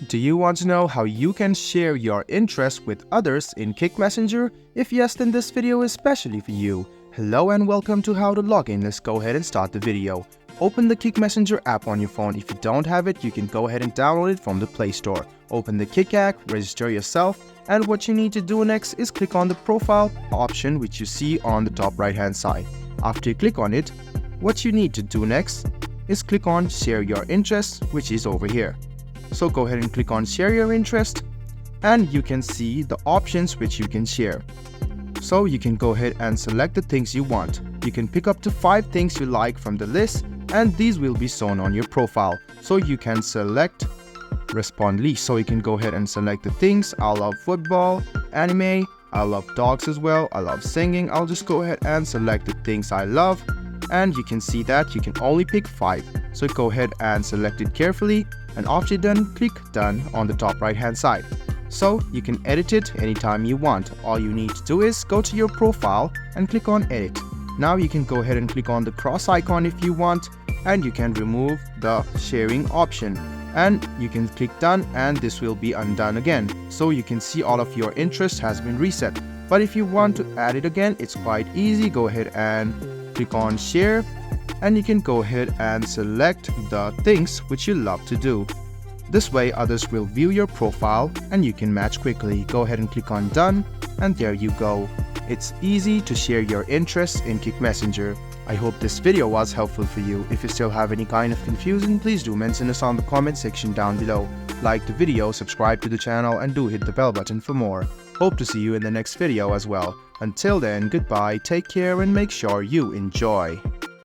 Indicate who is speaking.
Speaker 1: Do you want to know how you can share your interests with others in Kik Messenger? If yes, then this video is specially for you. Hello and welcome to How to Log In. Let's go ahead and start the video. Open the Kik Messenger app on your phone. If you don't have it, you can go ahead and download it from the Play Store. Open the Kik app, register yourself, and what you need to do next is click on the profile option which you see on the top right hand side. After you click on it, what you need to do next is click on share your interests, which is over here. So go ahead and click on share your interest and you can see the options which you can share. So you can go ahead and select the things you want. You can pick up to 5 things you like from the list and these will be shown on your profile. So you can select respond least. So you can go ahead and select the things. I love football, anime, I love dogs as well, I love singing. I'll just go ahead and select the things I love and you can see that you can only pick 5. So go ahead and select it carefully and after you're done, click done on the top right hand side. So you can edit it anytime you want. All you need to do is go to your profile and click on edit. Now you can go ahead and click on the cross icon if you want and you can remove the sharing option and you can click done and this will be undone again. So you can see all of your interest has been reset. But if you want to add it again, it's quite easy. Go ahead and click on share and you can go ahead and select the things which you love to do. This way others will view your profile and you can match quickly. Go ahead and click on done and there you go. It's easy to share your interests in Kik Messenger. I hope this video was helpful for you. If you still have any kind of confusion, please do mention us on the comment section down below. Like the video, subscribe to the channel and do hit the bell button for more. Hope to see you in the next video as well. Until then, goodbye, take care and make sure you enjoy.